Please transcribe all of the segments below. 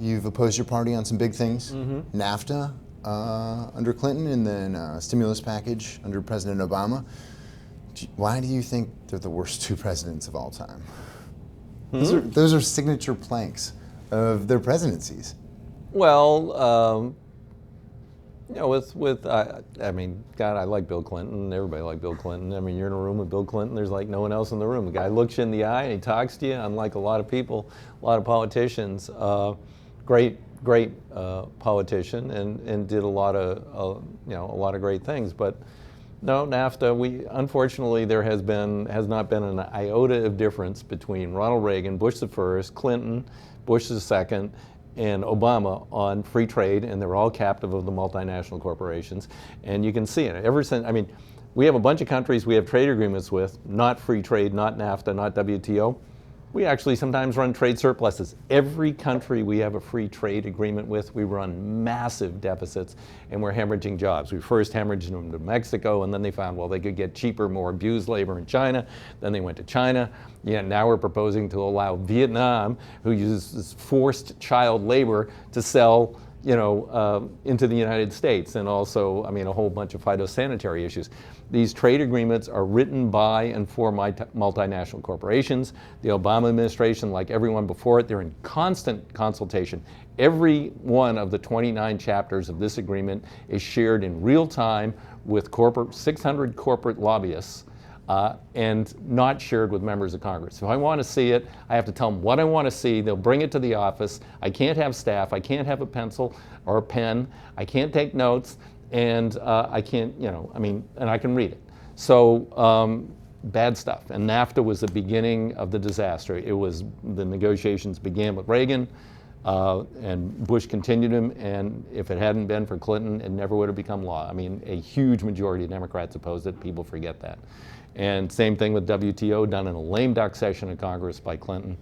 You've opposed your party on some big things. NAFTA under Clinton, and then a stimulus package under President Obama. Why do you think they're the worst two presidents of all time? Those are signature planks of their presidencies. Well, I mean, God, I like Bill Clinton. Everybody liked Bill Clinton. I mean, you're in a room with Bill Clinton, there's like no one else in the room. The guy looks you in the eye and he talks to you, unlike a lot of people, a lot of politicians. Great politician and did a lot of great things. But no, NAFTA, unfortunately there has not been an iota of difference between Ronald Reagan, Bush the first, Clinton, Bush the second, and Obama on free trade, and they're all captive of the multinational corporations. And you can see it ever since. I mean, we have a bunch of countries we have trade agreements with, not free trade, not NAFTA, not WTO. We actually sometimes run trade surpluses. Every country we have a free trade agreement with, we run massive deficits, and we're hemorrhaging jobs. We first hemorrhaged them to Mexico, and then they found, well, they could get cheaper, more abused labor in China. Then they went to China. Yeah, now we're proposing to allow Vietnam, who uses forced child labor, to sell into the United States, and also, I mean, a whole bunch of phytosanitary issues. These trade agreements are written by and for multinational corporations. The Obama administration, like everyone before it, they're in constant consultation. Every one of the 29 chapters of this agreement is shared in real time with 600 corporate lobbyists, and not shared with members of Congress. If I want to see it, I have to tell them what I want to see. They'll bring it to the office. I can't have staff. I can't have a pencil or a pen. I can't take notes, and I can't, and I can read it. So bad stuff. And NAFTA was the beginning of the disaster. The negotiations began with Reagan, and Bush continued them, and if it hadn't been for Clinton, it never would have become law. I mean, a huge majority of Democrats opposed it. People forget that. And same thing with WTO, done in a lame duck session of Congress by Clinton.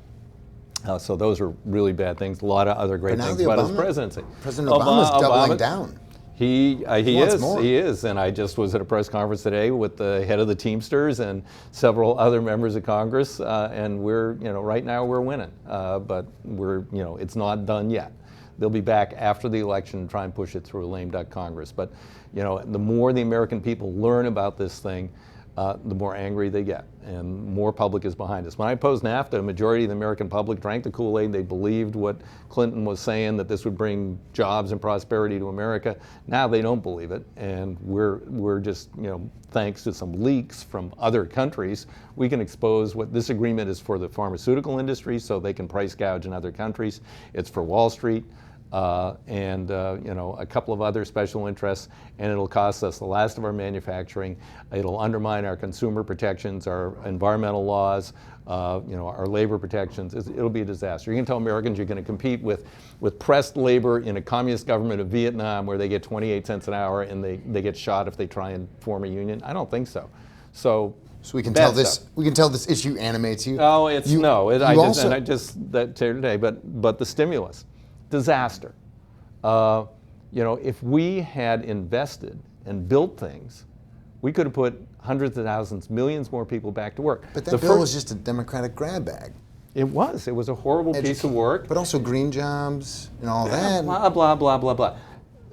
So those are really bad things. A lot of other great things about his presidency. President Obama's doubling down. He is, and I just was at a press conference today with the head of the Teamsters and several other members of Congress, and we're, right now we're winning, but it's not done yet. They'll be back after the election and try and push it through a lame duck Congress. But, the more the American people learn about this thing, the more angry they get, and more public is behind us. When I opposed NAFTA, a majority of the American public drank the Kool-Aid. They believed what Clinton was saying, that this would bring jobs and prosperity to America. Now they don't believe it, and we're just, thanks to some leaks from other countries, we can expose what this agreement is for the pharmaceutical industry, so they can price gouge in other countries. It's for Wall Street. And a couple of other special interests, and it'll cost us the last of our manufacturing. It'll undermine our consumer protections, our environmental laws, our labor protections. It'll be a disaster. You can tell Americans you're going to compete with pressed labor in a communist government of Vietnam, where they get 28 cents an hour and they get shot if they try and form a union. I don't think so. So we can tell this. We can tell this issue animates you. Oh, I just that today. But the stimulus. Disaster. If we had invested and built things, we could have put hundreds of thousands, millions more people back to work. But that bill was just a Democratic grab bag. It was a horrible piece of work. But also green jobs and all that. Blah, blah, blah, blah, blah.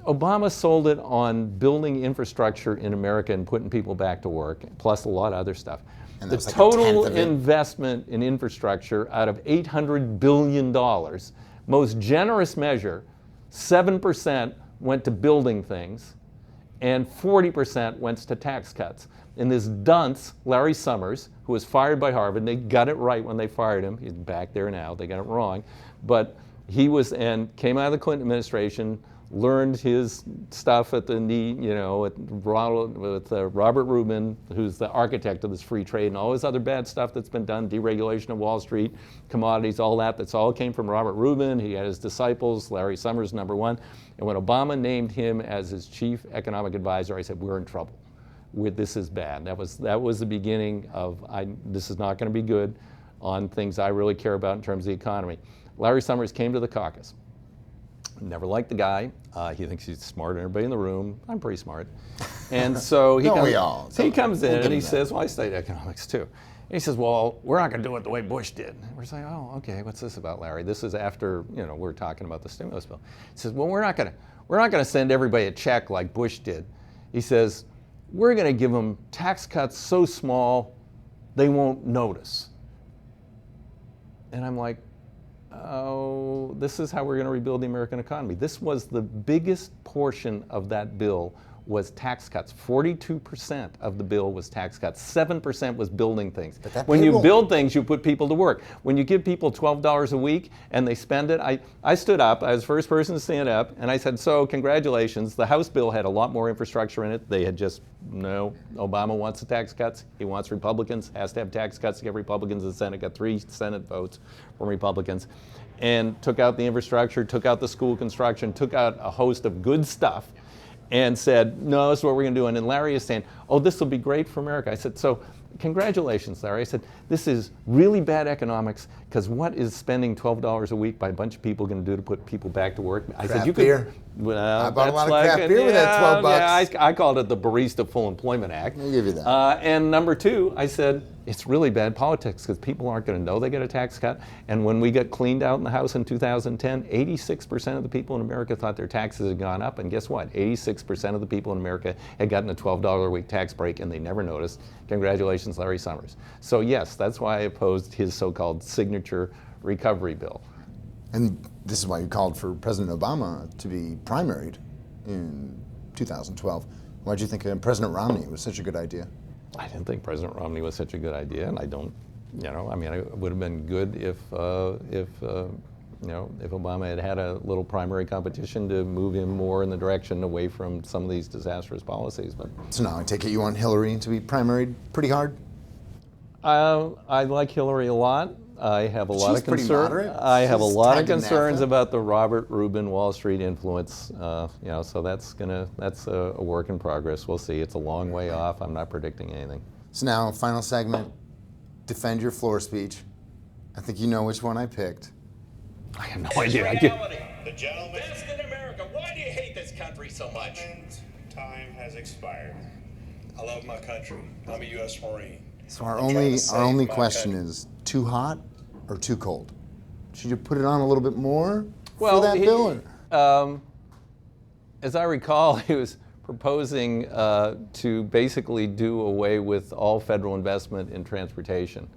Obama sold it on building infrastructure in America and putting people back to work, plus a lot of other stuff. And the total investment in infrastructure out of $800 billion, most generous measure, 7% went to building things, and 40% went to tax cuts. And this dunce, Larry Summers, who was fired by Harvard, they got it right when they fired him. He's back there now. They got it wrong. But he came out of the Clinton administration, learned his stuff at Robert Rubin, who's the architect of this free trade, and all this other bad stuff that's been done, deregulation of Wall Street, commodities, all that's all came from Robert Rubin. He had his disciples, Larry Summers, number one. And when Obama named him as his chief economic advisor, I said, we're in trouble. This is bad. That was the beginning of, this is not going to be good on things I really care about in terms of the economy. Larry Summers came to the caucus. Never liked the guy. He thinks he's smarter than everybody in the room. I'm pretty smart. And so he comes in and he says, well, I studied economics too. He says, well, we're not going to do it the way Bush did. We're saying, oh, okay, what's this about, Larry? This is after, we're talking about the stimulus bill. He says, well, we're not going to send everybody a check like Bush did. He says, we're going to give them tax cuts so small they won't notice. And I'm like, oh, this is how we're going to rebuild the American economy. This was the biggest portion of that bill was tax cuts. 42% of the bill was tax cuts. 7% was building things. When you build things, you put people to work. When you give people $12 a week and they spend it, I stood up, I was the first person to stand up, and I said, so congratulations, the House bill had a lot more infrastructure in it. They had just, no, Obama wants the tax cuts. He wants Republicans, has to have tax cuts to get Republicans in the Senate, got 3 Senate votes from Republicans, and took out the infrastructure, took out the school construction, took out a host of good stuff, and said, no, this is what we're going to do. And then Larry is saying, oh, this will be great for America. I said, so congratulations, Larry. I said, this is really bad economics, because what is spending $12 a week by a bunch of people going to do to put people back to work? I said, you beer. Well, I bought a lot of craft beer with that $12. Yeah, I called it the Barista Full Employment Act. I'll give you that. And number 2, I said, it's really bad politics because people aren't going to know they get a tax cut. And when we got cleaned out in the House in 2010, 86% of the people in America thought their taxes had gone up. And guess what? 86% of the people in America had gotten a $12 a week tax break and they never noticed. Congratulations, Larry Summers. So yes, that's why I opposed his so-called signature recovery bill. And this is why you called for President Obama to be primaried in 2012. Why did you think President Romney was such a good idea? I didn't think President Romney was such a good idea, and I don't, it would have been good if Obama had had a little primary competition to move him more in the direction away from some of these disastrous policies. But so now I take it you want Hillary to be primaried pretty hard? I like Hillary a lot. I have a lot of concerns. I have a lot of concerns about the Robert Rubin Wall Street influence. So that's a work in progress. We'll see. It's a long way off. I'm not predicting anything. So now, final segment. Defend your floor speech. I think you know which one I picked. I have no idea. The gentleman. Best in America. Why do you hate this country so much? Time has expired. I love my country. I'm a U.S. Marine. So our only question is, too hot or too cold? Should you put it on a little bit more for that bill? As I recall, he was proposing to basically do away with all federal investment in transportation.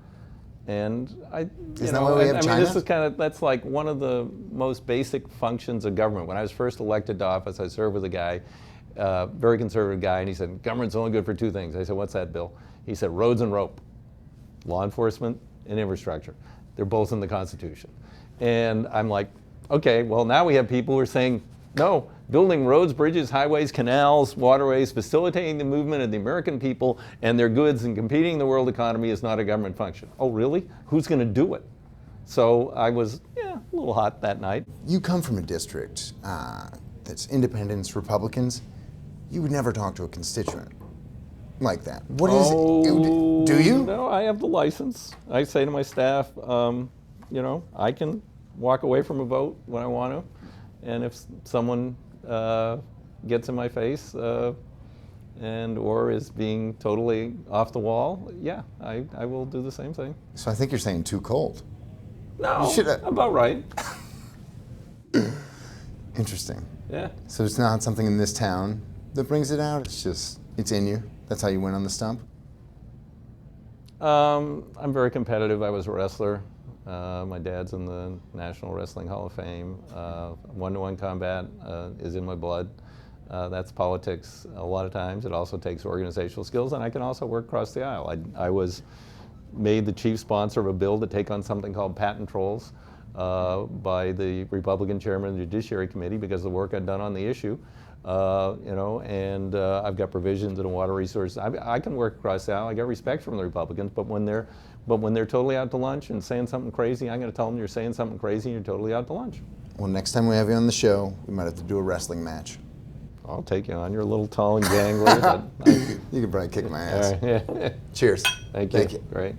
And Isn't that why we have China? This is that's like one of the most basic functions of government. When I was first elected to office, I served with a guy, very conservative guy, and he said, government's only good for 2 things. I said, what's that, Bill? He said, roads and rope, law enforcement and infrastructure. They're both in the Constitution. And I'm like, okay, well now we have people who are saying, no, building roads, bridges, highways, canals, waterways, facilitating the movement of the American people and their goods and competing in the world economy is not a government function. Oh really? Who's going to do it? So I was a little hot that night. You come from a district that's independents, Republicans. You would never talk to a constituent like that. What is it? Do you? No, I have the license. I say to my staff, I can walk away from a vote when I want to. And if someone gets in my face or is being totally off the wall, I will do the same thing. So I think you're saying too cold. No, about right. Interesting. Yeah. So it's not something in this town that brings it out? It's in you? That's how you win on the stump? I'm very competitive. I was a wrestler. My dad's in the National Wrestling Hall of Fame. One-to-one combat is in my blood. That's politics a lot of times. It also takes organizational skills, and I can also work across the aisle. I was made the chief sponsor of a bill to take on something called patent trolls by the Republican chairman of the Judiciary Committee because of the work I'd done on the issue. I've got provisions in the water resources. I can work across the aisle. I get respect from the Republicans, but when they're totally out to lunch and saying something crazy, I'm going to tell them you're saying something crazy and you're totally out to lunch. Well, next time we have you on the show, we might have to do a wrestling match. I'll take you on. You're a little tall and gangly, but you can probably kick my ass. All right, yeah. Cheers. Thank you. Thank you. Great.